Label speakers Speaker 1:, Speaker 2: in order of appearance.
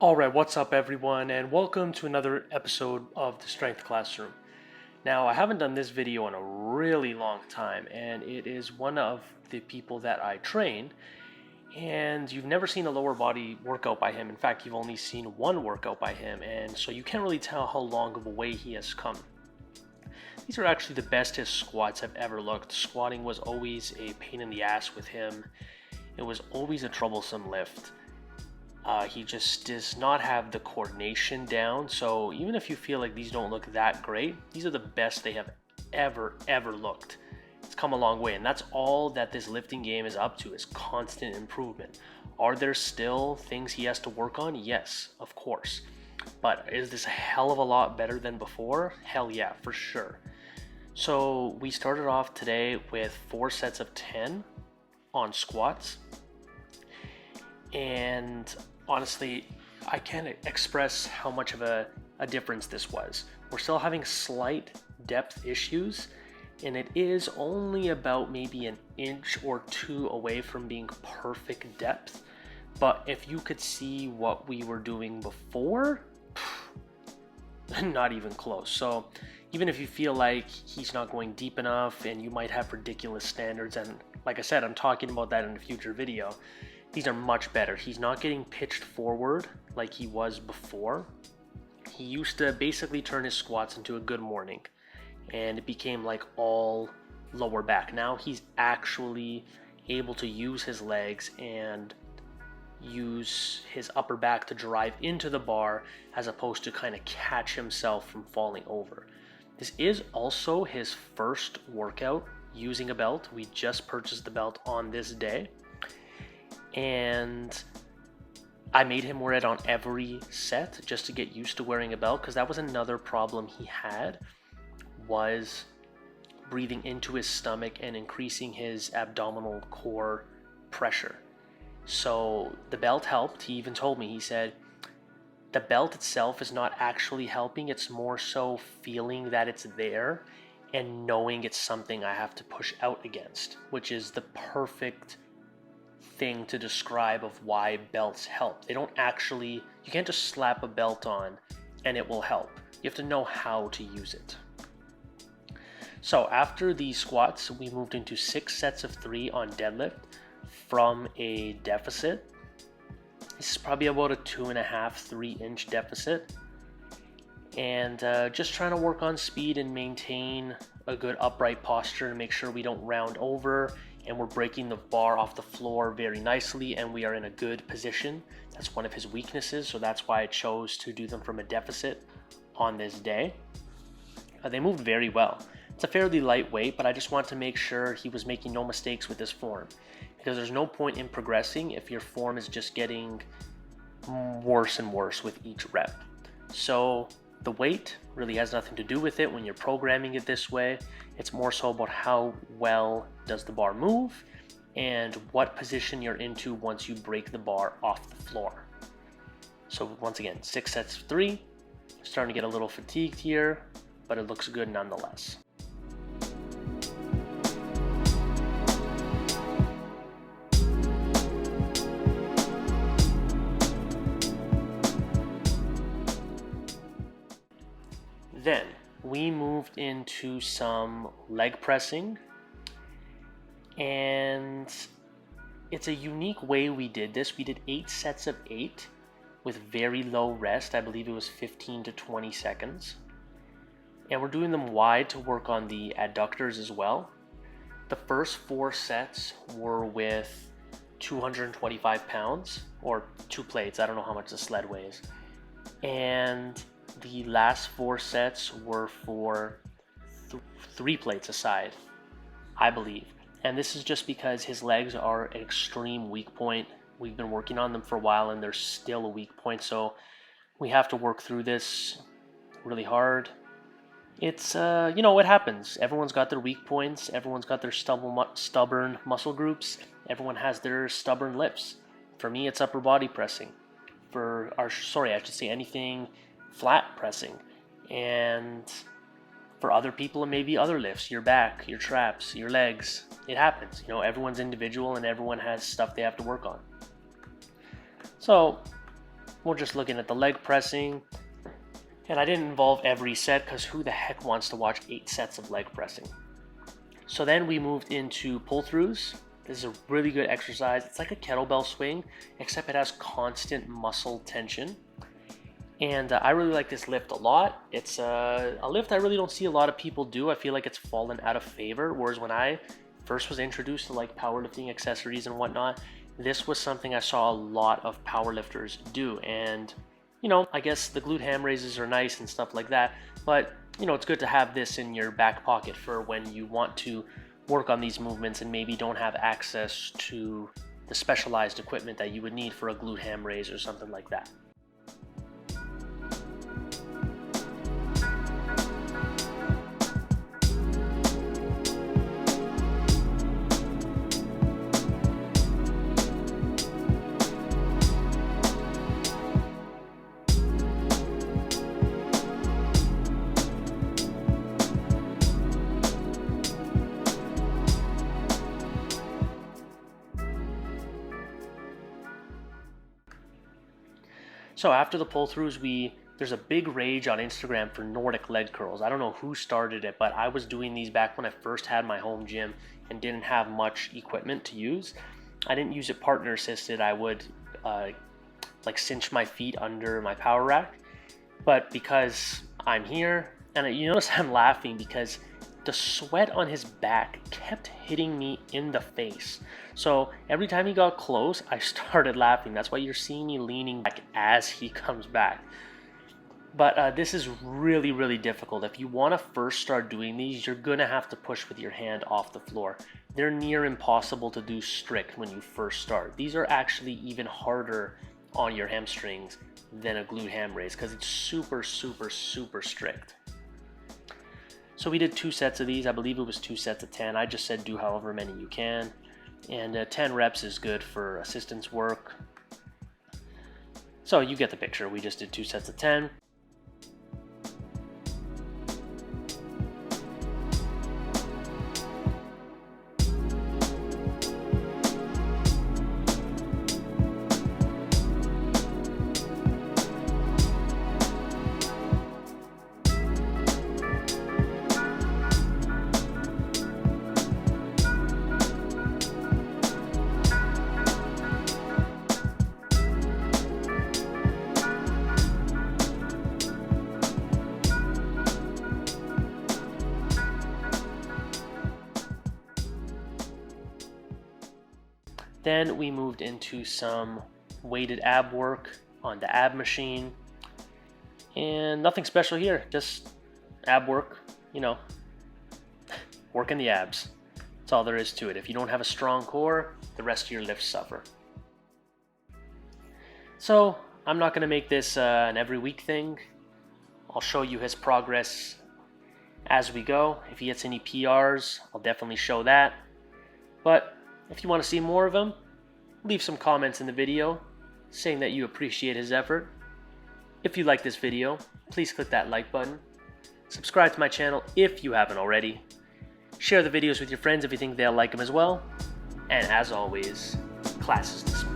Speaker 1: Alright, what's up everyone, and welcome to another episode of the Strength Classroom. Now, I haven't done this video in a really long time, and it is one of the people that I train, and you've never seen a lower body workout by him. In fact, you've only seen one workout by him, and so you can't really tell how long of a way he has come. These are actually the best his squats have ever looked. Squatting was always a pain in the ass with him. It was always a troublesome lift. He just does not have the coordination down, so even if you feel like these don't look that great, these are the best they have ever looked. It's come a long way, and that's all that this lifting game is up to, is constant improvement. Are there still things he has to work on? Yes, of course. But is this a hell of a lot better than before? Hell yeah, for sure. So we started off today with 4 sets of 10 on squats, and honestly, I can't express how much of a difference this was. We're still having slight depth issues, and it is only about maybe an inch or two away from being perfect depth. But if you could see what we were doing before, not even close. So even if you feel like he's not going deep enough and you might have ridiculous standards, and like I said, I'm talking about that in a future video, these are much better. He's not getting pitched forward like he was before. He used to basically turn his squats into a good morning, and it became like all lower back. Now he's actually able to use his legs and use his upper back to drive into the bar, as opposed to kind of catch himself from falling over. This is also his first workout using a belt. We just purchased the belt on this day, and I made him wear it on every set just to get used to wearing a belt, because that was another problem he had, was breathing into his stomach and increasing his abdominal core pressure. So the belt helped. He even told me, he said, the belt itself is not actually helping, it's more so feeling that it's there and knowing it's something I have to push out against, which is the perfect thing to describe of why belts help. They don't actually, you can't just slap a belt on and it will help. You have to know how to use it. So after these squats, we moved into 6 sets of 3 on deadlift from a deficit. This is probably about a 2.5-3 inch deficit, and just trying to work on speed and maintain a good upright posture and make sure we don't round over, and we're breaking the bar off the floor very nicely, and we are in a good position. That's one of his weaknesses, so that's why I chose to do them from a deficit on this day. They moved very well. It's a fairly light weight, but I just want to make sure he was making no mistakes with his form, because there's no point in progressing if your form is just getting worse and worse with each rep. So the weight really has nothing to do with it when you're programming it this way. It's more so about how well does the bar move and what position you're into once you break the bar off the floor. So once again, 6 sets of 3. Starting to get a little fatigued here, but it looks good nonetheless. Then we moved into some leg pressing, and it's a unique way we did this. We did 8 sets of 8 with very low rest. I believe it was 15 to 20 seconds. And we're doing them wide to work on the adductors as well. The first 4 sets were with 225 pounds, or 2 plates. I don't know how much the sled weighs. And the last 4 sets were for 3 plates aside, I believe. And this is just because his legs are an extreme weak point. We've been working on them for a while and they're still a weak point, so we have to work through this really hard. It's, it happens. Everyone's got their weak points. Everyone's got their stubborn muscle groups. Everyone has their stubborn lifts. For me, it's upper body pressing. Anything flat pressing. And for other people, it may be other lifts, your back, your traps, your legs. It happens. Everyone's individual and everyone has stuff they have to work on. So we're just looking at the leg pressing. And I didn't involve every set because who the heck wants to watch 8 sets of leg pressing? So then we moved into pull-throughs. This is a really good exercise. It's like a kettlebell swing, except it has constant muscle tension. And I really like this lift a lot. It's a lift I really don't see a lot of people do. I feel like it's fallen out of favor. Whereas when I first was introduced to like powerlifting accessories and whatnot, this was something I saw a lot of powerlifters do. And you know, I guess the glute ham raises are nice and stuff like that, but you know, it's good to have this in your back pocket for when you want to work on these movements and maybe don't have access to the specialized equipment that you would need for a glute ham raise or something like that. So after the pull-throughs, there's a big rage on Instagram for Nordic leg curls. I don't know who started it, but I was doing these back when I first had my home gym and didn't have much equipment to use. I didn't use it partner assisted. I would like cinch my feet under my power rack. But because I'm here, and you notice I'm laughing because the sweat on his back kept hitting me in the face. So every time he got close, I started laughing. That's why you're seeing me leaning back as he comes back. But this is really, really difficult. If you want to first start doing these, you're going to have to push with your hand off the floor. They're near impossible to do strict when you first start. These are actually even harder on your hamstrings than a glute ham raise because it's super, super, super strict. So we did 2 sets of these. I believe it was 2 sets of 10. I just said do however many you can. And 10 reps is good for assistance work. So you get the picture. We just did 2 sets of 10. Then we moved into some weighted ab work on the ab machine. And nothing special here, just ab work, you know, working the abs. That's all there is to it. If you don't have a strong core, the rest of your lifts suffer. So I'm not going to make this an every week thing. I'll show you his progress as we go. If he gets any PRs, I'll definitely show that. But if you want to see more of him, leave some comments in the video saying that you appreciate his effort. If you like this video, please click that like button. Subscribe to my channel if you haven't already. Share the videos with your friends if you think they'll like them as well. And as always, class is dismissed.